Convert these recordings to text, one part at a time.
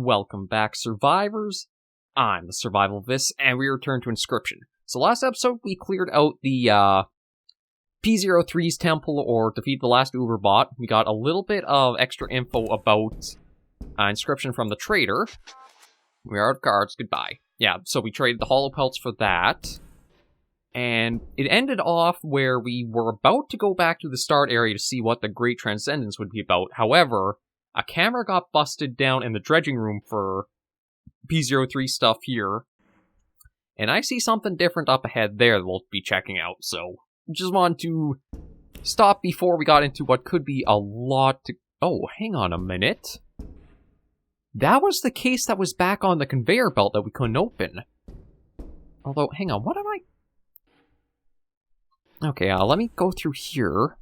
welcome back, survivors. I'm the SurvivalVis, and we return to Inscryption. So last episode, we cleared out the P03's temple, or defeat the last Uber bot. We got a little bit of extra info about Inscryption from the trader. We are out of cards, goodbye. Yeah, so we traded the hollow pelts for that. And it ended off where we were about to go back to the start area to see what the Great Transcendence would be about. However, a camera got busted down in the dredging room for P03 stuff here. And I see something different up ahead there that we'll be checking out. So, just wanted to stop before we got into what could be a lot to... Oh, hang on a minute. That was the case that was back on the conveyor belt that we couldn't open. Although, hang on, what am I... Okay, let me go through here.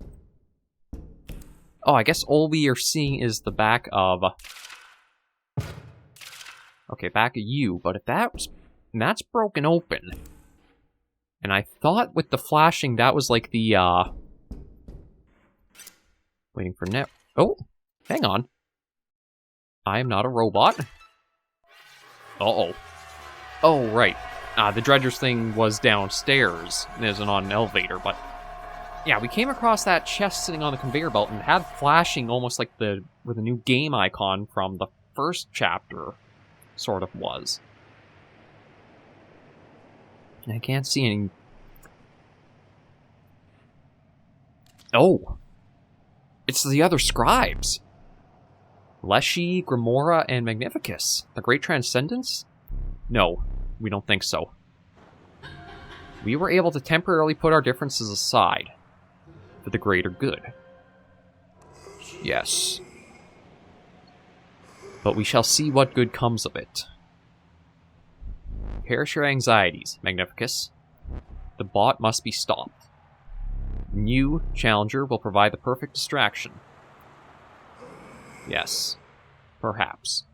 Oh, I guess all we are seeing is the back of... Okay, back of you, but if that's broken open. And I thought with the flashing, that was like the, waiting for net... Oh, hang on. I am not a robot. Uh-oh. Oh, right. The dredger's thing was downstairs. It isn't on an elevator, but... Yeah, we came across that chest sitting on the conveyor belt and had flashing almost like where the new game icon from the first chapter sort of was. And I can't see any... Oh! It's the other scribes! Elegy, Grimora, and Magnificus. The Great Transcendence? No, we don't think so. We were able to temporarily put our differences aside for the greater good. Yes. But we shall see what good comes of it. Perish your anxieties, Magnificus. The bot must be stopped. You, Challenger, will provide the perfect distraction. Yes. Perhaps.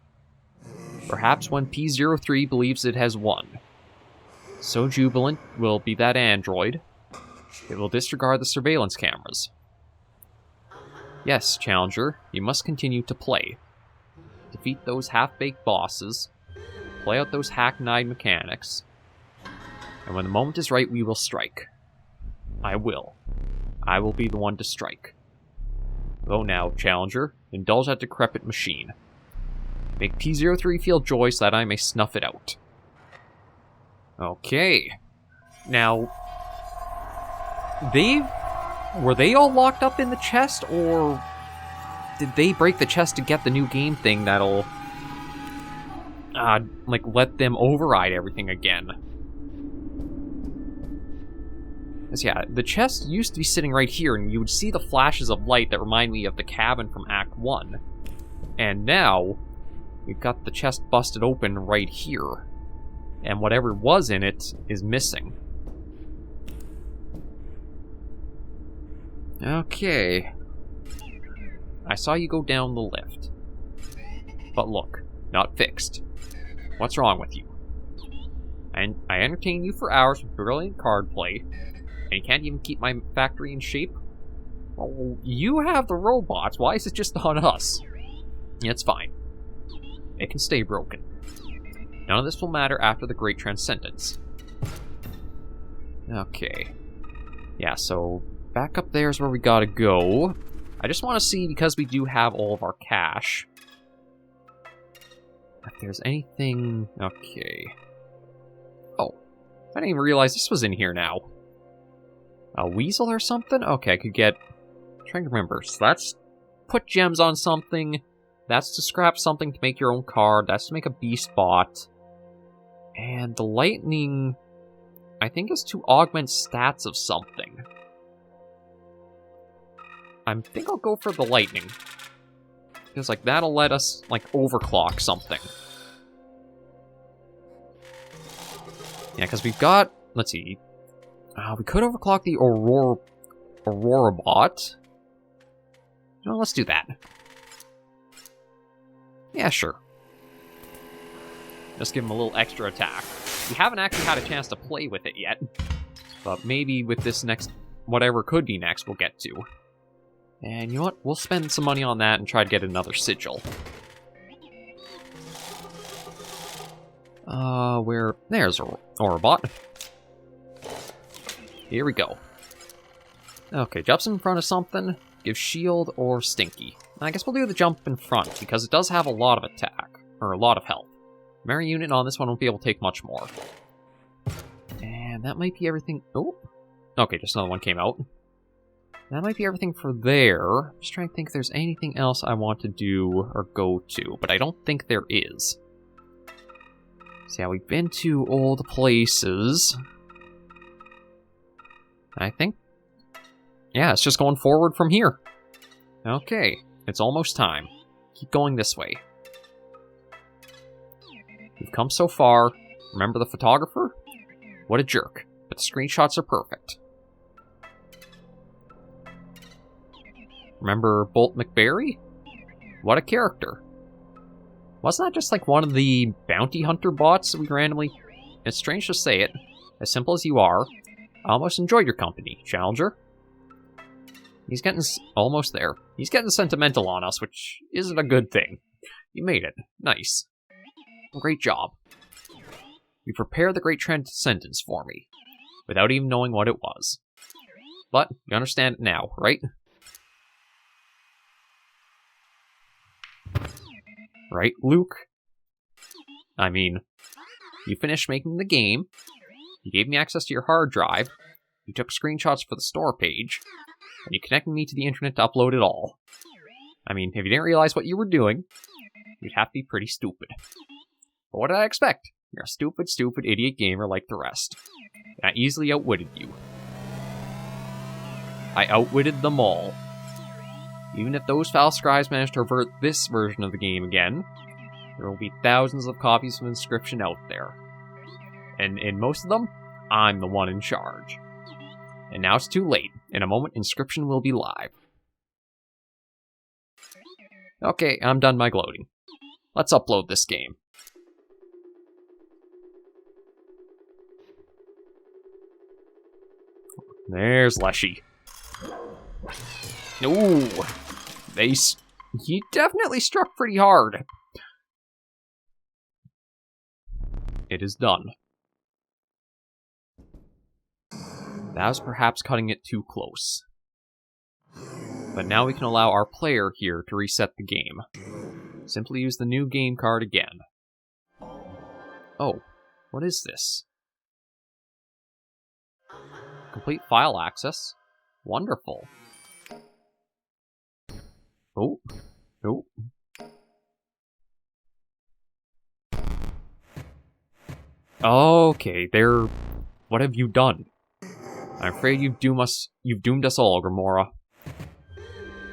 Perhaps when P03 believes it has won. So jubilant will be that android. It will disregard the surveillance cameras. Yes, Challenger, you must continue to play. Defeat those half-baked bosses. Play out those hackneyed mechanics. And when the moment is right, we will strike. I will. I will be the one to strike. Go now, Challenger. Indulge that decrepit machine. Make P03 feel joy so that I may snuff it out. Okay. Now... Were they all locked up in the chest, or... Did they break the chest to get the new game thing that'll... like, let them override everything again? Because, yeah, the chest used to be sitting right here, and you would see the flashes of light that remind me of the cabin from Act 1. And now, we've got the chest busted open right here. And whatever was in it is missing. Okay. I saw you go down the lift. But look, not fixed. What's wrong with you? I entertain you for hours with brilliant card play, and you can't even keep my factory in shape? Well, you have the robots, why is it just on us? It's fine. It can stay broken. None of this will matter after the Great Transcendence. Okay. Yeah, so back up there is where we gotta go. I just want to see, because we do have all of our cash, if there's anything... Okay. Oh. I didn't even realize this was in here now. A weasel or something? Okay, I could get... I'm trying to remember. So that's put gems on something. That's to scrap something to make your own card. That's to make a beast bot. And the lightning, I think, is to augment stats of something. I think I'll go for the lightning. Because, like, that'll let us, like, overclock something. Yeah, because we've got... Let's see. We could overclock the Aurora bot. No, let's do that. Yeah, sure. Just give him a little extra attack. We haven't actually had a chance to play with it yet. But maybe with this next... Whatever could be next, we'll get to. And you know what? We'll spend some money on that and try to get another sigil. There's a Orbot. Here we go. Okay, jumps in front of something, gives shield or stinky. I guess we'll do the jump in front, because it does have a lot of attack, or a lot of health. Melee unit on this one won't be able to take much more. And that might be everything. Oh! Okay, just another one came out. That might be everything for there. Just trying to think if there's anything else I want to do or go to, but I don't think there is. So yeah, we've been to old places. I think... yeah, it's just going forward from here. Okay, it's almost time. Keep going this way. We've come so far. Remember the photographer? What a jerk. But the screenshots are perfect. Remember Bolt McBerry? What a character. Wasn't that just like one of the bounty hunter bots that we randomly... It's strange to say it. As simple as you are, I almost enjoyed your company, Challenger. He's getting... almost there. He's getting sentimental on us, which isn't a good thing. You made it. Nice. Great job. You prepared the great transcendence for me, without even knowing what it was. But, you understand it now, right? Right, Luke? I mean, you finished making the game, you gave me access to your hard drive, you took screenshots for the store page, and you connected me to the internet to upload it all. I mean, if you didn't realize what you were doing, you'd have to be pretty stupid. But what did I expect? You're a stupid, stupid idiot gamer like the rest. And I easily outwitted you. I outwitted them all. Even if those foul scribes manage to avert this version of the game again, there will be thousands of copies of Inscryption out there. And in most of them, I'm the one in charge. And now it's too late. In a moment, Inscryption will be live. Okay, I'm done my gloating. Let's upload this game. There's Leshy. Ooh, he definitely struck pretty hard. It is done. That was perhaps cutting it too close. But now we can allow our player here to reset the game. Simply use the new game card again. Oh, what is this? Complete file access. Wonderful. Oh. Oh. Okay, what have you done? I'm afraid you've doomed us all, Gamora.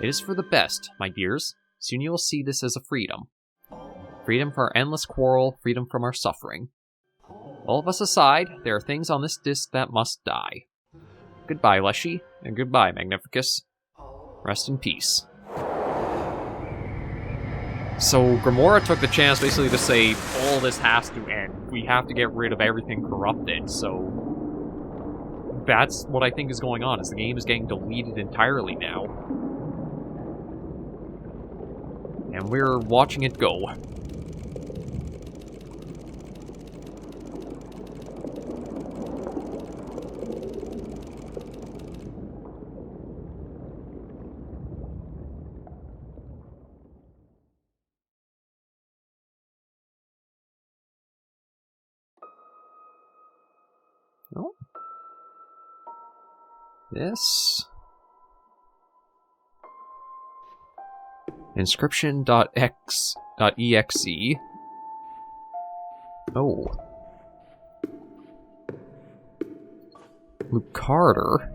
It is for the best, my dears. Soon you will see this as a freedom. Freedom from our endless quarrel, freedom from our suffering. All of us aside, there are things on this disc that must die. Goodbye, Leshy, and goodbye, Magnificus. Rest in peace. So, Gamora took the chance basically to say, all this has to end. We have to get rid of everything corrupted, so... That's what I think is going on, is the game is getting deleted entirely now. And we're watching it go. Oh. This... Inscryption.exe. Oh. Luke Carter.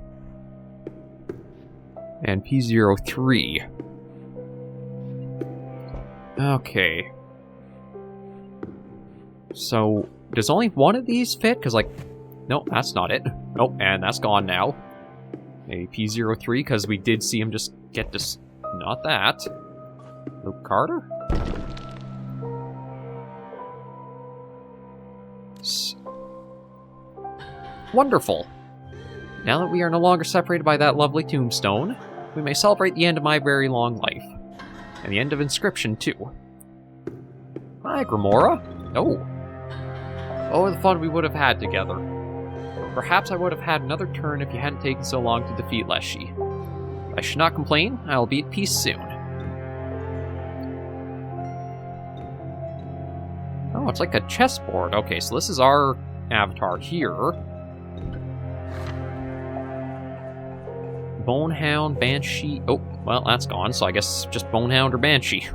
And P03. Okay. So, does only one of these fit? Because, like, no, that's not it. Oh, and that's gone now. A P03, because we did see him just get this. Not that. Luke Carter? Wonderful. Now that we are no longer separated by that lovely tombstone, we may celebrate the end of my very long life. And the end of Inscryption, too. Hi, Gamora. Oh. Oh, the fun we would have had together. Perhaps I would have had another turn if you hadn't taken so long to defeat Elegy. I should not complain. I will be at peace soon. Oh, it's like a chessboard. Okay, so this is our avatar here. Bonehound, Banshee. Oh, well, that's gone, so I guess just Bonehound or Banshee.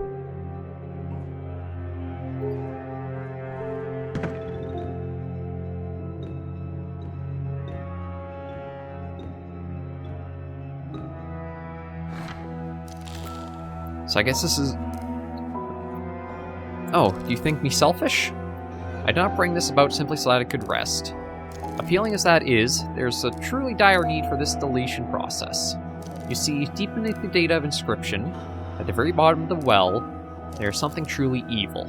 So I guess this is... Oh, do you think me selfish? I did not bring this about simply so that it could rest. Appealing as that is, there's a truly dire need for this deletion process. You see, deep beneath the data of Inscryption, at the very bottom of the well, there's something truly evil.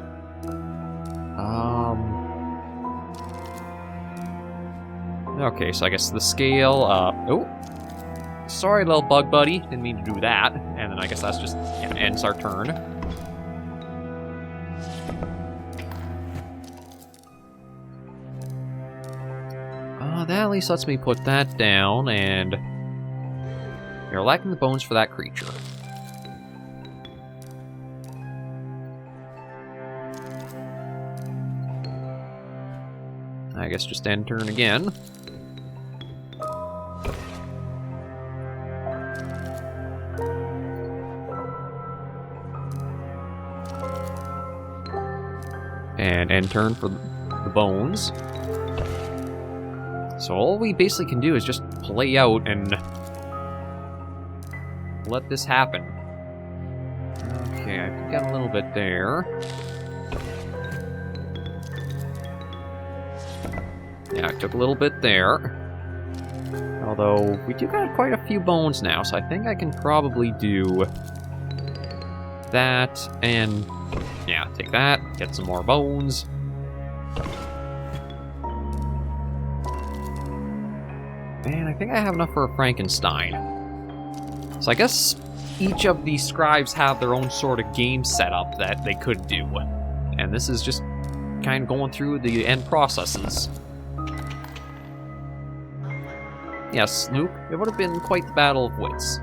Okay, so I guess the scale, oh. Sorry, little bug buddy, didn't mean to do that. And then I guess that's just, yeah, ends our turn. That at least lets me put that down, and you're lacking the bones for that creature. I guess just end turn again. And end turn for the bones. So all we basically can do is just play out and let this happen. Okay, I got a little bit there. Yeah, I took a little bit there. Although, we do got quite a few bones now, so I think I can probably do that, and yeah, take that, get some more bones. And I think I have enough for a Frankenstein. So I guess each of these scribes have their own sort of game setup that they could do. And this is just kind of going through the end processes. Yes, Luke, it would have been quite the battle of wits.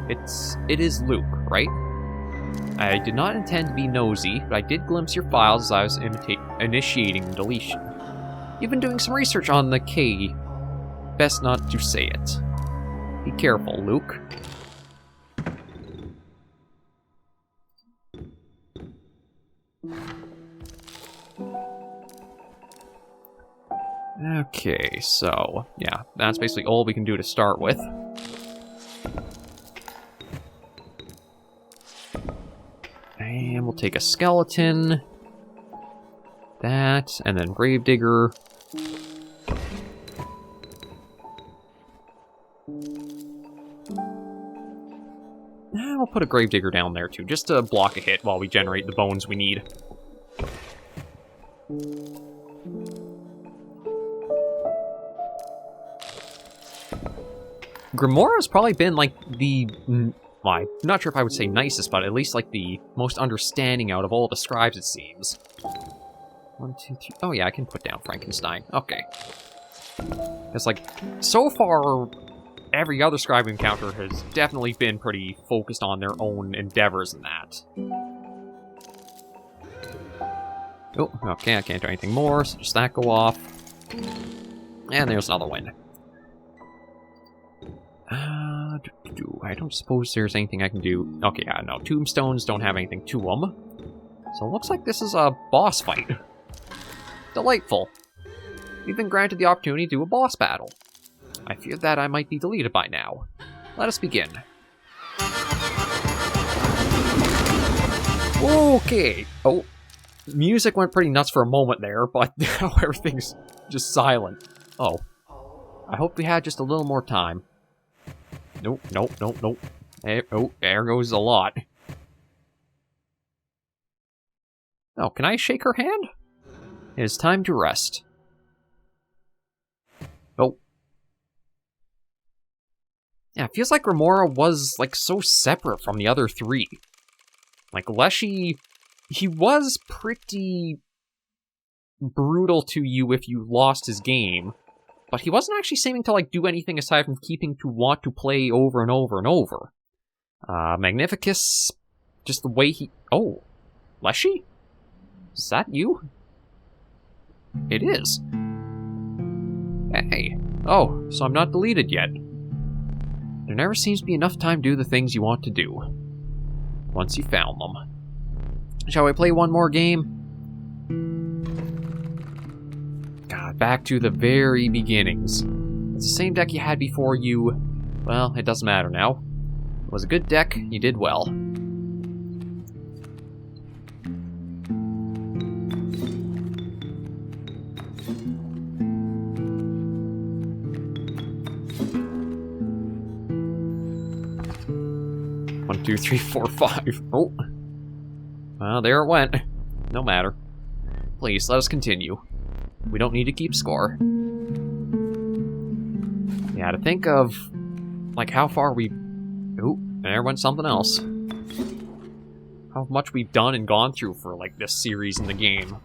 It is Luke, right? I did not intend to be nosy, but I did glimpse your files as I was initiating the deletion. You've been doing some research on the K. Best not to say it. Be careful, Luke. Okay, so, yeah, that's basically all we can do to start with. And we'll take a skeleton. That, and then Gravedigger. We'll put a Gravedigger down there too, just to block a hit while we generate the bones we need. Grimoire has probably been like the, well, I'm not sure if I would say nicest, but at least like the most understanding out of all the scribes, it seems. 1, 2, 3. Oh yeah, I can put down Frankenstein. Okay. It's like, so far, every other scribe encounter has definitely been pretty focused on their own endeavors in that. Oh, okay, I can't do anything more, so just that go off. And there's another one. I don't suppose there's anything I can do. Okay, yeah, no, tombstones don't have anything to them. So it looks like this is a boss fight. Delightful. We've been granted the opportunity to do a boss battle. I fear that I might be deleted by now. Let us begin. Okay. Oh, music went pretty nuts for a moment there, but now everything's just silent. Oh. I hope we had just a little more time. Nope, nope, nope, nope. Oh, there goes a lot. Oh, can I shake her hand? It is time to rest. Oh. Yeah, it feels like Grimoire was, like, so separate from the other three. Like, Elegy, he was pretty brutal to you if you lost his game, but he wasn't actually seeming to, like, do anything aside from keeping to want to play over and over and over. Magnificus, just the way he... Oh, Leshy? Is that you? It is. Hey. Oh, so I'm not deleted yet. There never seems to be enough time to do the things you want to do. Once you found them. Shall we play one more game? God, back to the very beginnings. It's the same deck you had before you... Well, it doesn't matter now. It was a good deck, you did well. One, two, three, four, five. Oh. Well, there it went. No matter. Please, let us continue. We don't need to keep score. Yeah, to think of, like, how far we... Ooh, there went something else. How much we've done and gone through for, like, this series in the game.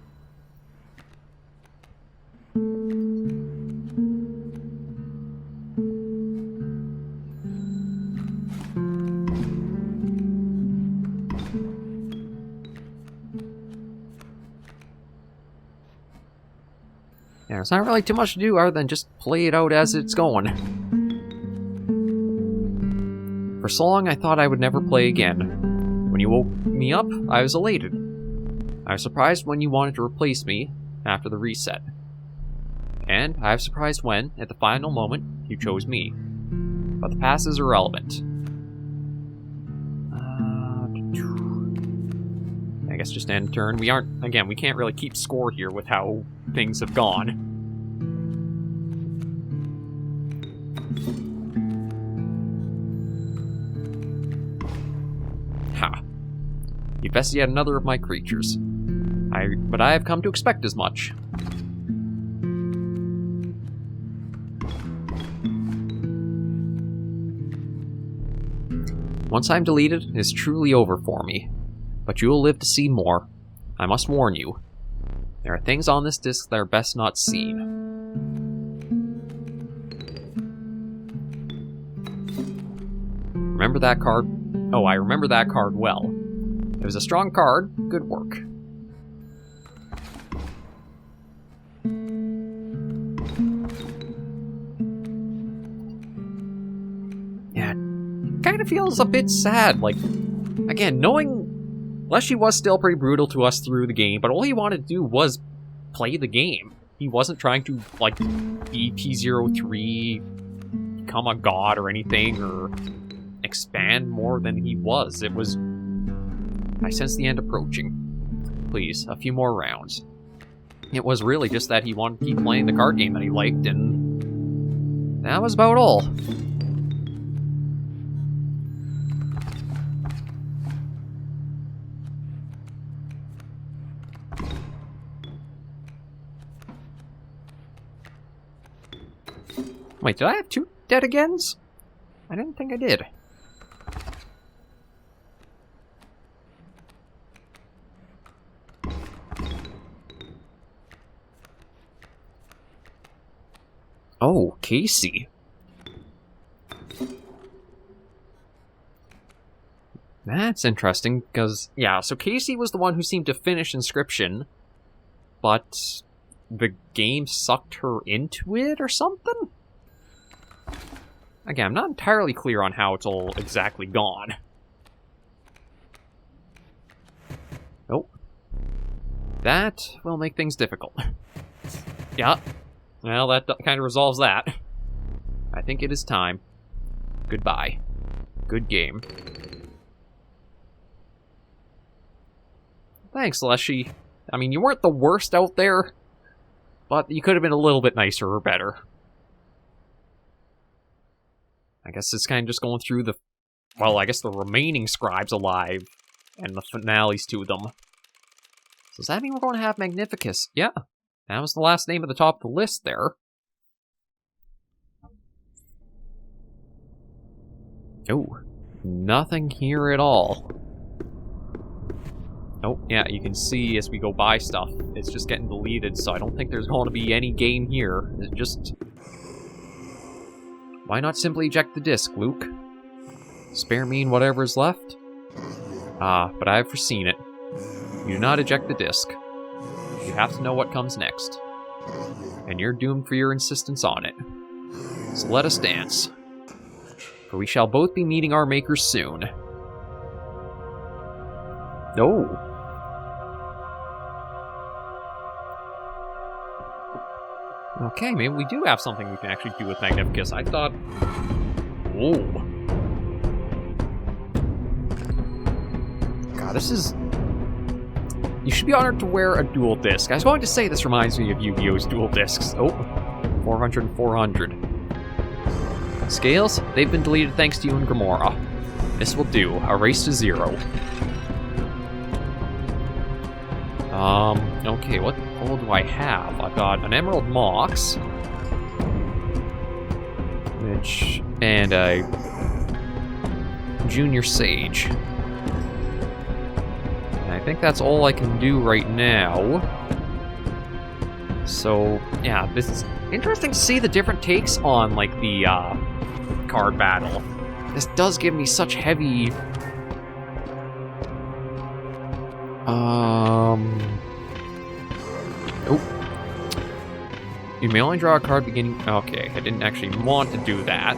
Yeah, there's not really too much to do other than just play it out as it's going. For so long, I thought I would never play again. When you woke me up, I was elated. I was surprised when you wanted to replace me after the reset. And I was surprised when, at the final moment, you chose me. But the past is irrelevant. I guess just end turn. We aren't, again, we can't really keep score here with how things have gone. Ha. You bested yet another of my creatures. But I have come to expect as much. Once I'm deleted, it is truly over for me. But you will live to see more. I must warn you. There are things on this disc that are best not seen. Remember that card? Oh, I remember that card well. It was a strong card. Good work. Yeah, it kind of feels a bit sad. Like, again, knowing Leshy was still pretty brutal to us through the game, but all he wanted to do was play the game. He wasn't trying to, like, be P03, become a god or anything, or expand more than he was. It was... I sense the end approaching. Please, a few more rounds. It was really just that he wanted to keep playing the card game that he liked, and that was about all. Wait, did I have 2 dead agains? I didn't think I did. Oh, Casey. That's interesting, because, yeah, so Casey was the one who seemed to finish Inscryption, but the game sucked her into it or something? Again, I'm not entirely clear on how it's all exactly gone. Nope. That will make things difficult. Yeah. Well, that kind of resolves that. I think it is time. Goodbye. Good game. Thanks, Leshy. I mean, you weren't the worst out there, but you could have been a little bit nicer or better. I guess it's kind of just going through the... Well, I guess the remaining scribes alive, and the finales to them. So does that mean we're going to have Magnificus? Yeah. That was the last name at the top of the list there. Oh, nothing here at all. Oh, yeah, you can see as we go by stuff, it's just getting deleted, so I don't think there's going to be any game here. It's just... Why not simply eject the disc, Luke? Spare me and whatever's left? But I have foreseen it. You do not eject the disc. You have to know what comes next. And you're doomed for your insistence on it. So let us dance. For we shall both be meeting our makers soon. No. Okay, maybe we do have something we can actually do with Magnificus. I thought... Whoa. God, this is... You should be honored to wear a dual disc. I was going to say this reminds me of Yu-Gi-Oh's dual discs. Oh, 400 and 400. Scales, they've been deleted thanks to you and Gamora. This will do. A race to 0. Okay, what all do I have? I've got an Emerald Mox. Which... and a... Junior Sage. And I think that's all I can do right now. So, yeah, this is interesting to see the different takes on, like, the, card battle. This does give me such heavy... Oh. You may only draw a card beginning... Okay, I didn't actually want to do that.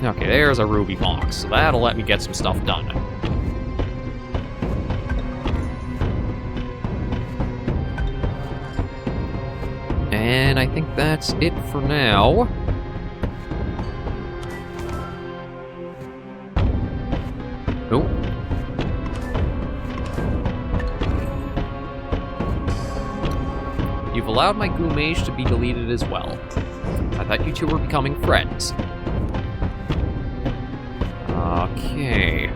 Okay, there's a Ruby Mox, so that'll let me get some stuff done. And I think that's it for now. Oh. You've allowed my Goo Mage to be deleted as well. I thought you two were becoming friends. Okay.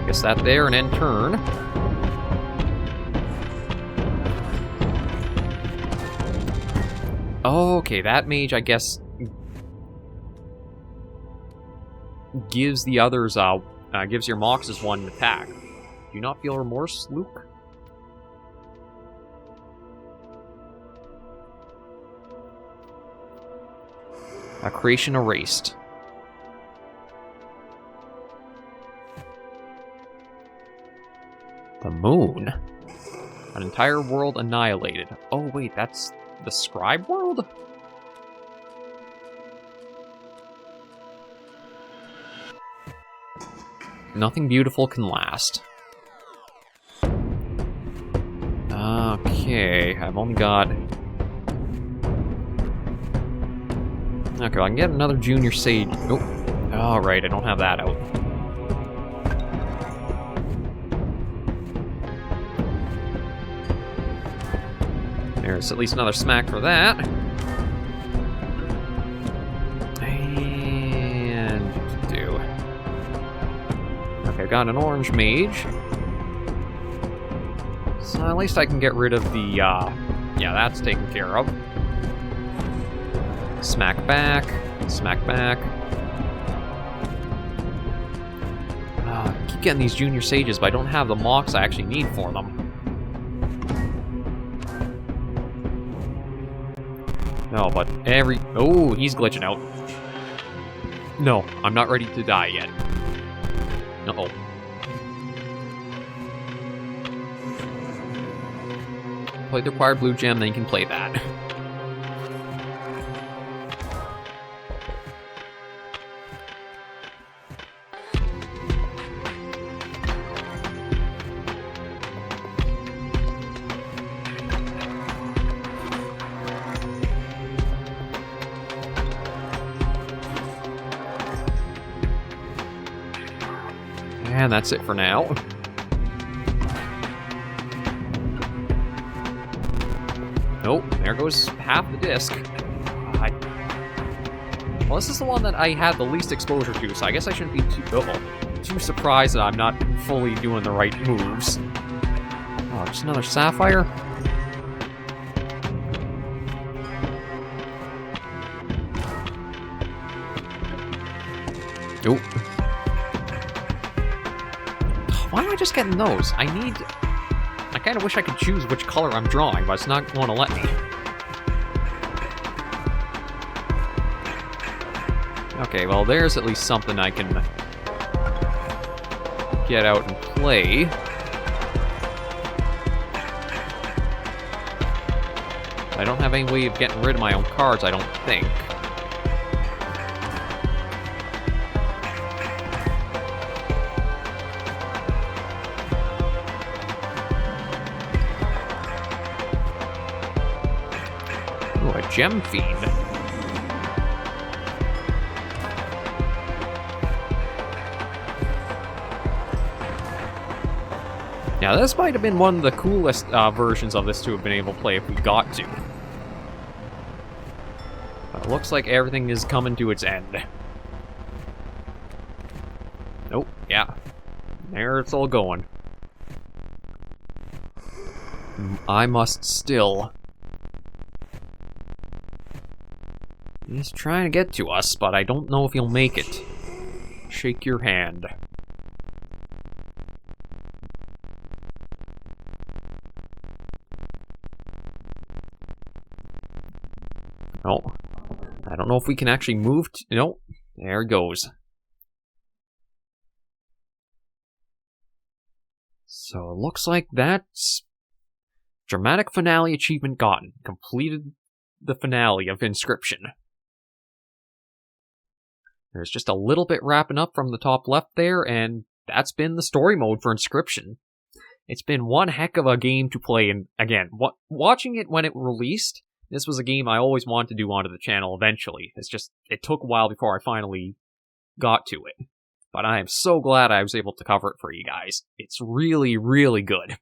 Guess that there and end turn. Okay, that mage, I guess, gives the others, gives your Moxes one attack. Do you not feel remorse, Luke? A creation erased. The moon? An entire world annihilated. Oh wait, that's the scribe world? Nothing beautiful can last. Okay, I've only got... Okay, well, I can get another Junior Sage. Oh, alright, I don't have that out. There's at least another smack for that. And... do. Okay, I've got an Orange Mage. So at least I can get rid of the, yeah, that's taken care of. Smack back. Smack back. I keep getting these Junior Sages, but I don't have the Mox I actually need for them. No, but every... Oh, he's glitching out. No, I'm not ready to die yet. Uh-oh. Play the required blue gem, then you can play that. And that's it for now. Nope, there goes half the disc. Well, this is the one that I had the least exposure to, so I guess I shouldn't be too surprised that I'm not fully doing the right moves. Oh, just another Sapphire? Nope. Why am I just getting those? I kind of wish I could choose which color I'm drawing, but it's not going to let me. Okay, well, there's at least something I can get out and play. I don't have any way of getting rid of my own cards, I don't think. Oh, a gem fiend. Now, this might have been one of the coolest versions of this to have been able to play if we got to. But it looks like everything is coming to its end. Nope, yeah. There it's all going. I must still. He's trying to get to us, but I don't know if he'll make it. Shake your hand. Oh, I don't know if we can actually move. Nope, there it goes. So it looks like that's dramatic finale achievement gotten. Completed the finale of Inscryption. There's just a little bit wrapping up from the top left there, and that's been the story mode for Inscryption. It's been one heck of a game to play, and again, watching it when it released, this was a game I always wanted to do onto the channel eventually. It's just, it took a while before I finally got to it. But I am so glad I was able to cover it for you guys. It's really, really good.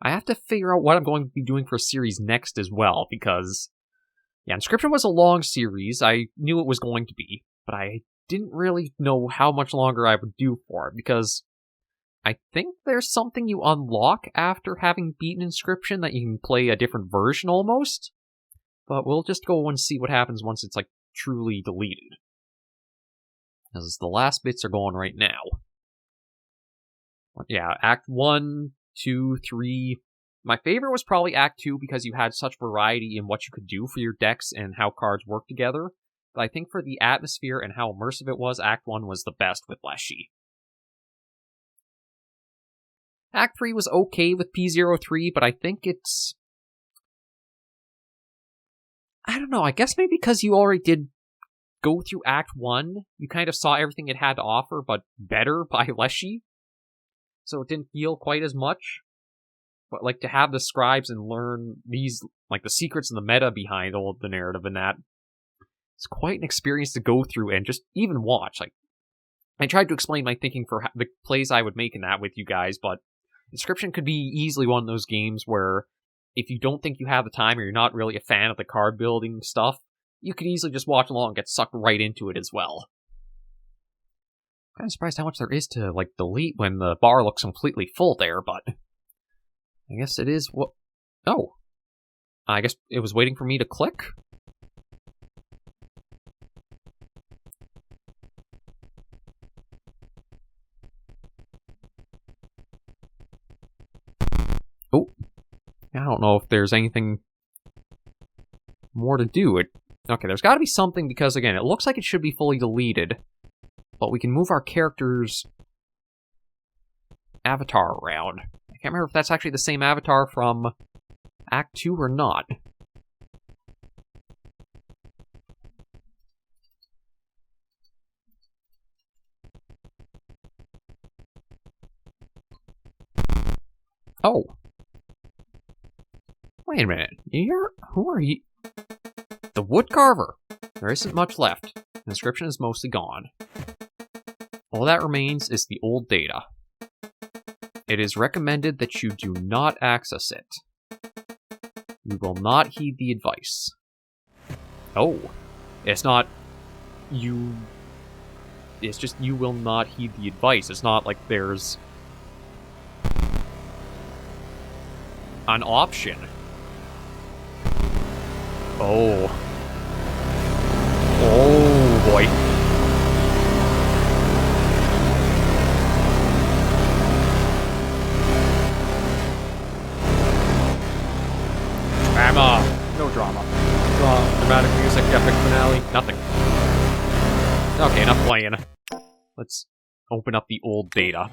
I have to figure out what I'm going to be doing for a series next as well, because, yeah, Inscryption was a long series. I knew it was going to be, but I didn't really know how much longer I would do for it, because I think there's something you unlock after having beaten Inscryption that you can play a different version almost. But we'll just go and see what happens once it's, like, truly deleted. As the last bits are going right now. Yeah, Act 1, 2, 3. My favorite was probably Act 2 because you had such variety in what you could do for your decks and how cards work together. But I think for the atmosphere and how immersive it was, Act 1 was the best with Elegy. Act 3 was okay with P03, but I think it's... I don't know, I guess maybe because you already did go through Act 1, you kind of saw everything it had to offer, but better by Elegy. So it didn't feel quite as much. But, like, to have the scribes and learn these, like, the secrets and the meta behind all of the narrative and that, it's quite an experience to go through and just even watch. Like, I tried to explain my thinking for the plays I would make in that with you guys, but Inscryption could be easily one of those games where if you don't think you have the time or you're not really a fan of the card building stuff, you could easily just watch along and get sucked right into it as well. I'm kind of surprised how much there is to, like, delete when the bar looks completely full there, but I guess it is what... Oh. I guess it was waiting for me to click? Oh. I don't know if there's anything more to do. Okay, there's got to be something because, again, it looks like it should be fully deleted, but we can move our character's avatar around. I can't remember if that's actually the same avatar from Act 2 or not. Oh. Wait a minute. Who are you? The Woodcarver. There isn't much left. The inscription is mostly gone. All that remains is the old data. It is recommended that you do not access it. You will not heed the advice. Oh. It's not you... It's just you will not heed the advice. It's not like there's an option. Oh. Oh, boy. open up the old data.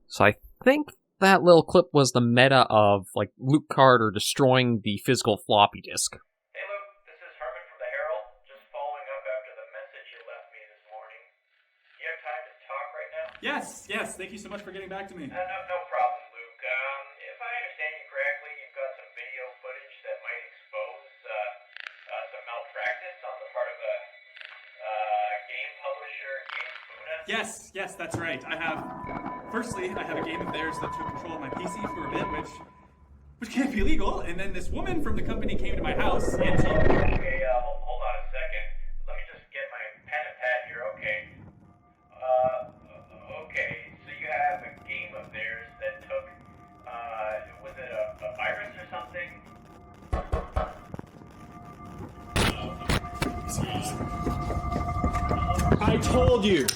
So I think that little clip was the meta of, like, Luke Carter destroying the physical floppy disk. Hey Luke, this is Herman from the Herald, just following up after the message you left me this morning. Do you have time to talk right now? Yes, thank you so much for getting back to me. No problem, Luke. If I understand you correctly, you've got some video footage that might expose some malpractice on the part of a game publisher, Game Buddha? Yes, that's right. Firstly, I have a game of theirs that took control of my PC for a bit, which can't be legal, and then this woman from the company came to my house, and she... Okay, hold on a second. Let me just get my pen and pad here, okay? Okay, so you have a game of theirs that took, was it a virus or something? I told you!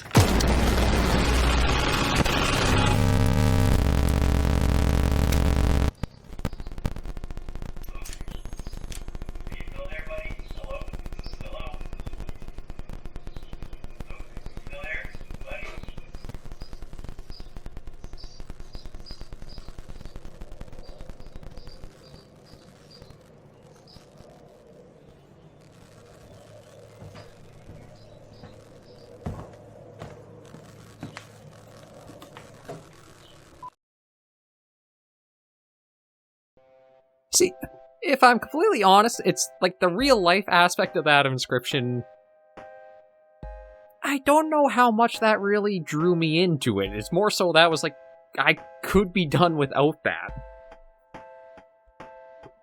See, if I'm completely honest, it's like the real life aspect of that Inscryption. I don't know how much that really drew me into it. It's more so that was like, I could be done without that.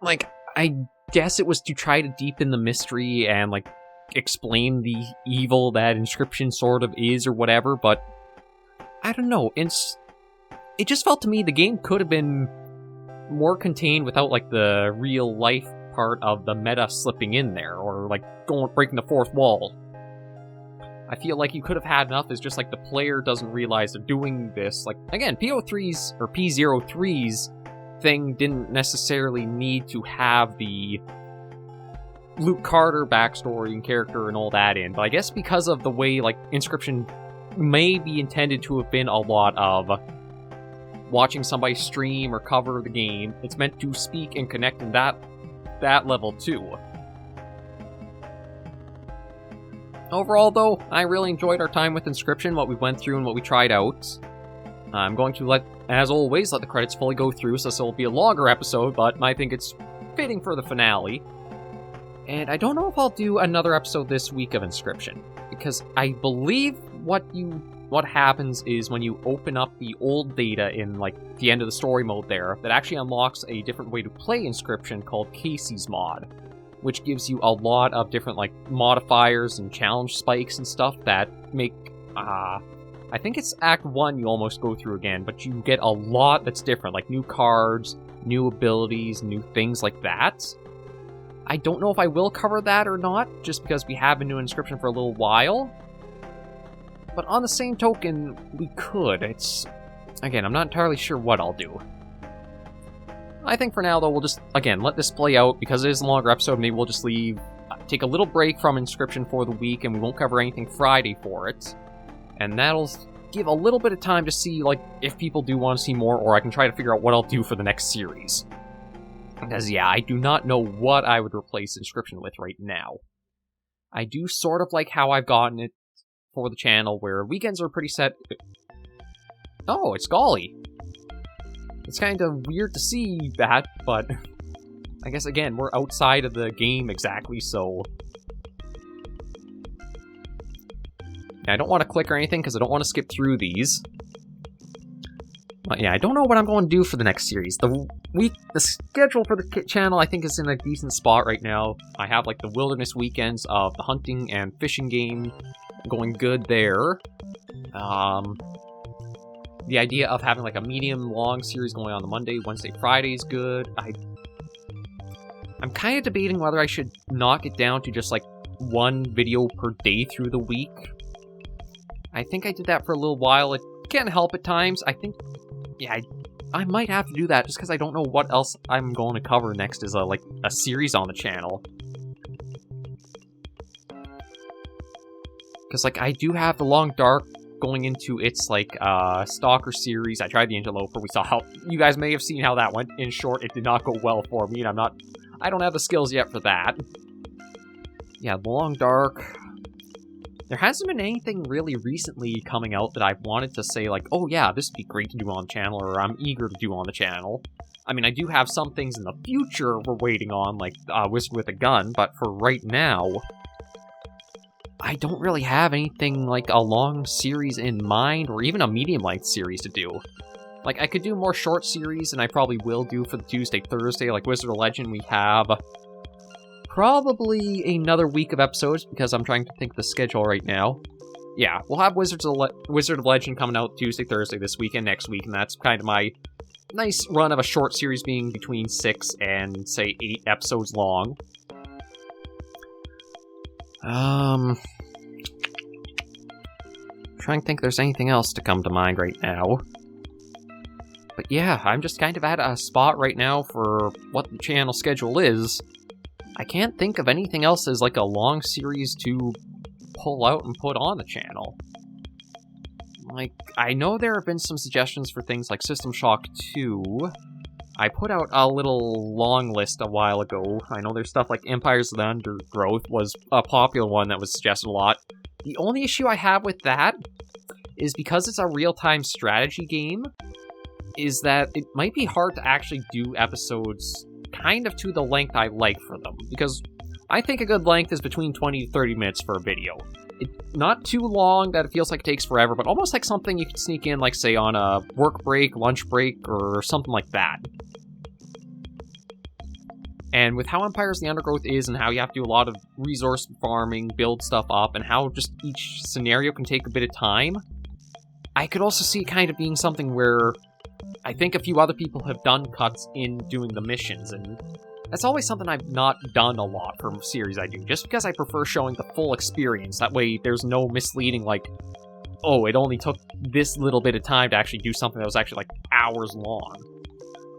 Like, I guess it was to try to deepen the mystery and, like, explain the evil that Inscryption sort of is or whatever, but I don't know. It just felt to me the game could have been more contained without, like, the real life part of the meta slipping in there, or, like, breaking the fourth wall. I feel like you could have had enough as just, like, the player doesn't realize they're doing this. Like, again, P03's, or P03's thing didn't necessarily need to have the Luke Carter backstory and character and all that in, but I guess because of the way, like, Inscryption may be intended to have been a lot of watching somebody stream or cover the game, it's meant to speak and connect in that level too. Overall, though, I really enjoyed our time with Inscryption, what we went through and what we tried out. I'm going to as always, let the credits fully go through, so this will be a longer episode, but I think it's fitting for the finale. And I don't know if I'll do another episode this week of Inscryption, because I believe what happens is when you open up the old data in, like, the end of the story mode there, that actually unlocks a different way to play Inscryption called Casey's Mod, which gives you a lot of different, like, modifiers and challenge spikes and stuff that make, I think it's Act 1 you almost go through again, but you get a lot that's different, like new cards, new abilities, new things like that. I don't know if I will cover that or not, just because we have been doing Inscryption for a little while. But on the same token, we could. Again, I'm not entirely sure what I'll do. I think for now, though, we'll just, again, let this play out. Because it is a longer episode, maybe we'll just take a little break from Inscryption for the week, and we won't cover anything Friday for it. And that'll give a little bit of time to see, like, if people do want to see more, or I can try to figure out what I'll do for the next series. Because, yeah, I do not know what I would replace Inscryption with right now. I do sort of like how I've gotten it for the channel, where weekends are pretty set. Oh, it's Golly. It's kind of weird to see that, but I guess, again, we're outside of the game exactly, so I don't want to click or anything, because I don't want to skip through these. But yeah, I don't know what I'm going to do for the next series. The schedule for the channel, I think, is in a decent spot right now. I have, like, the wilderness weekends of the hunting and fishing game going good there. the idea of having like a medium long series going on the Monday, Wednesday, Friday is good. I'm kind of debating whether I should knock it down to just like one video per day through the week. I think I did that for a little while. It can't help at times. I think, yeah, I might have to do that just because I don't know what else I'm going to cover next as a series on the channel. Because like I do have the Long Dark going into its like Stalker series. I tried the Interloper. We saw how you guys may have seen how that went. In short, it did not go well for me, and I don't have the skills yet for that. Yeah, the Long Dark. There hasn't been anything really recently coming out that I've wanted to say, like, oh yeah, this would be great to do on the channel, or I'm eager to do on the channel. I mean, I do have some things in the future we're waiting on, like Wizard with a Gun, but for right now, I don't really have anything like a long series in mind, or even a medium-length series to do. Like, I could do more short series, and I probably will do for the Tuesday, Thursday, like Wizard of Legend. We have probably another week of episodes, because I'm trying to think of the schedule right now. Yeah, we'll have Wizard of Legend coming out Tuesday, Thursday this week and next week, and that's kind of my nice run of a short series being between 6 and, say, 8 episodes long. Trying to think if there's anything else to come to mind right now. But yeah, I'm just kind of at a spot right now for what the channel schedule is. I can't think of anything else as like a long series to pull out and put on the channel. Like, I know there have been some suggestions for things like System Shock 2. I put out a little long list a while ago. I know there's stuff like Empires of the Undergrowth was a popular one that was suggested a lot. The only issue I have with that is because it's a real-time strategy game, is that it might be hard to actually do episodes kind of to the length I like for them, because I think a good length is between 20 to 30 minutes for a video. It's not too long that it feels like it takes forever, but almost like something you could sneak in, like, say, on a work break, lunch break, or something like that. And with how Empires of the Undergrowth is, and how you have to do a lot of resource farming, build stuff up, and how just each scenario can take a bit of time, I could also see it kind of being something where I think a few other people have done cuts in doing the missions, and that's always something I've not done a lot for a series I do, just because I prefer showing the full experience. That way there's no misleading, like, oh, it only took this little bit of time to actually do something that was actually, like, hours long.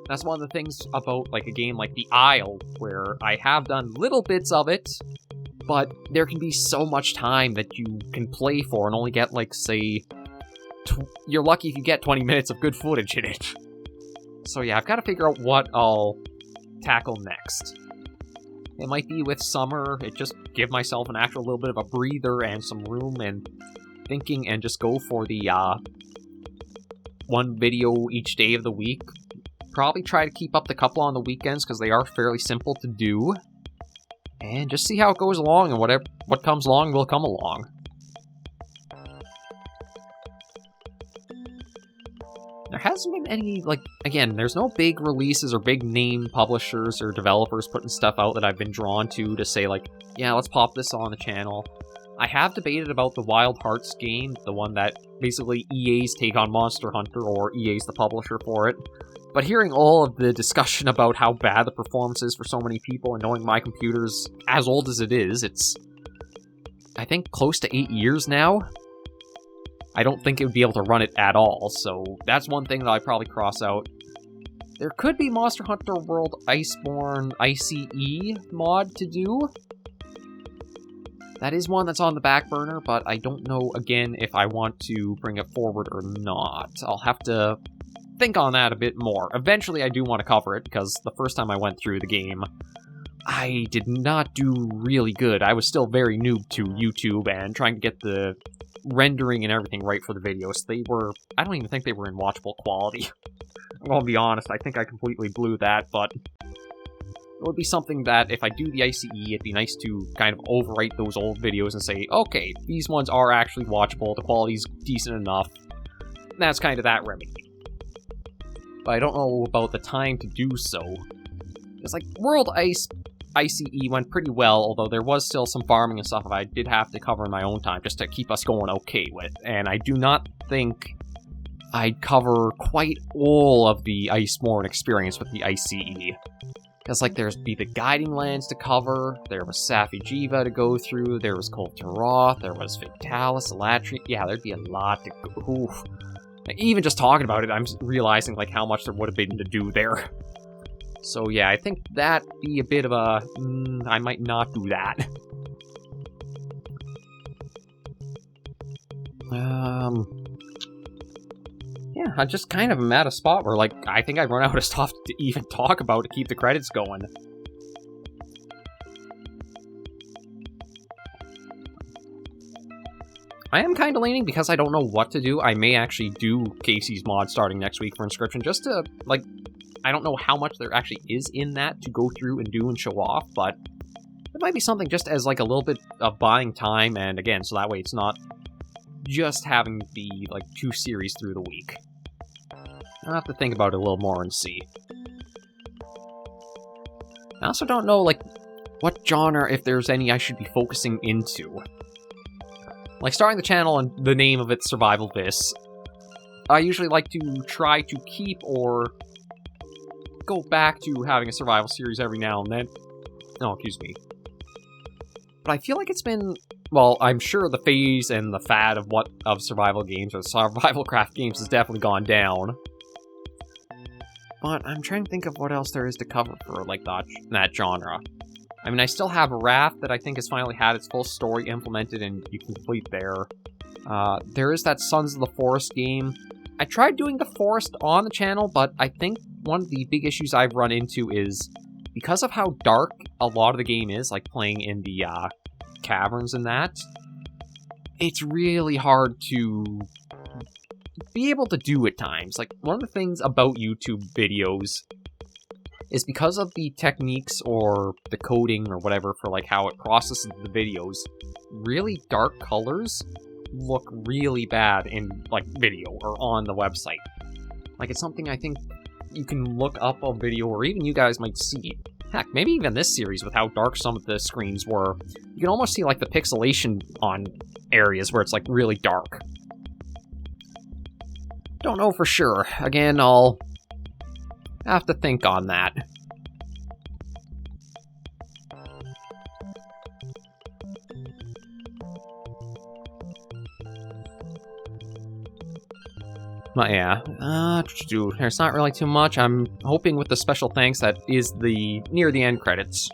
That's one of the things about, like, a game like The Isle, where I have done little bits of it, but there can be so much time that you can play for and only get, like, say, you're lucky if you get 20 minutes of good footage in it. So yeah, I've got to figure out what I'll tackle next. It might be with summer, it just give myself an actual little bit of a breather and some room and thinking, and just go for the one video each day of the week. Probably try to keep up the couple on the weekends, because they are fairly simple to do. And just see how it goes along, and what comes along will come along. There hasn't been any, like, again, there's no big releases or big name publishers or developers putting stuff out that I've been drawn to say, like, yeah, let's pop this on the channel. I have debated about the Wild Hearts game, the one that basically EA's take on Monster Hunter, or EA's the publisher for it. But hearing all of the discussion about how bad the performance is for so many people, and knowing my computer's as old as it is, it's, I think, close to 8 years now. I don't think it would be able to run it at all, so that's one thing that I'd probably cross out. There could be Monster Hunter World Iceborne ICE mod to do. That is one that's on the back burner, but I don't know, again, if I want to bring it forward or not. I'll have to think on that a bit more. Eventually, I do want to cover it, because the first time I went through the game, I did not do really good. I was still very noob to YouTube and trying to get the rendering and everything right for the videos. They were, I don't even think they were in watchable quality. I'm gonna be honest, I think I completely blew that, but it would be something that if I do the ICE, it'd be nice to kind of overwrite those old videos and say, okay, these ones are actually watchable, the quality's decent enough. That's kind of that remedy. But I don't know about the time to do so. It's like, World ICE went pretty well, although there was still some farming and stuff I did have to cover in my own time just to keep us going okay with. And I do not think I'd cover quite all of the Iceborne experience with the ICE. Because, like, there'd be the Guiding Lands to cover, there was Safi'jiiva to go through, there was Kol Tiroth, there was Vitalis, Elatri. Yeah, there'd be a lot to go. Oof. Even just talking about it, I'm realizing, like, how much there would have been to do there. So, yeah, I think that'd be a bit of a... I might not do that. Yeah, I just kind of am at a spot where, like, I think I run out of stuff to even talk about to keep the credits going. I am kind of leaning, because I don't know what to do, I may actually do Casey's mod starting next week for Inscryption, just to, like, I don't know how much there actually is in that to go through and do and show off, but it might be something just as, like, a little bit of buying time, and again, so that way it's not just having the, like, 2 series through the week. I'll have to think about it a little more and see. I also don't know, like, what genre, if there's any, I should be focusing into. Like, starting the channel and the name of it, SurvivalVis, I usually like to try to keep or go back to having a survival series every now and then. Oh, excuse me. But I feel like it's been... Well, I'm sure the phase and the fad of survival games, or survival craft games, has definitely gone down. But I'm trying to think of what else there is to cover for, like, that genre. I mean, I still have Wrath that I think has finally had its full story implemented and you can complete there. There is that Sons of the Forest game. I tried doing the Forest on the channel, but I think one of the big issues I've run into is, because of how dark a lot of the game is, like playing in the caverns and that, it's really hard to be able to do at times. Like, one of the things about YouTube videos is because of the techniques or the coding or whatever for, like, how it processes the videos, really dark colors look really bad in, like, video or on the website. Like, it's something I think you can look up a video, or even you guys might see. Heck, maybe even this series with how dark some of the screens were. You can almost see, like, the pixelation on areas where it's, like, really dark. Don't know for sure. Again, I'll have to think on that. But yeah, there's not really too much. I'm hoping with the special thanks that is the near the end credits.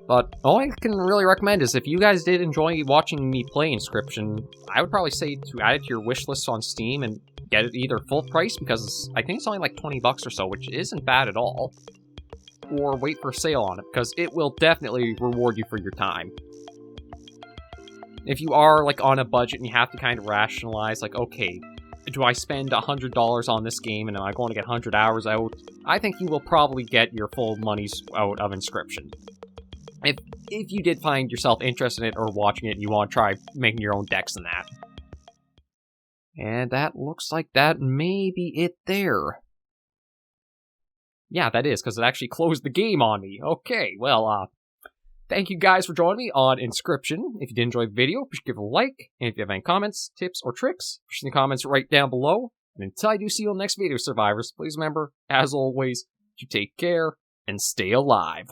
But all I can really recommend is if you guys did enjoy watching me play Inscryption, I would probably say to add it to your wish list on Steam and get it either full price, because I think it's only like 20 bucks or so, which isn't bad at all, or wait for a sale on it, because it will definitely reward you for your time. If you are, like, on a budget and you have to kind of rationalize, like, okay, do I spend $100 on this game and am I going to get 100 hours out? I think you will probably get your full monies out of Inscryption. If you did find yourself interested in it or watching it and you want to try making your own decks and that. And that looks like that may be it there. Yeah, that is, because it actually closed the game on me. Okay, well, thank you guys for joining me on Inscryption. If you did enjoy the video, please give it a like. And if you have any comments, tips, or tricks, push in the comments right down below. And until I do see you in the next video, survivors, please remember, as always, to take care and stay alive.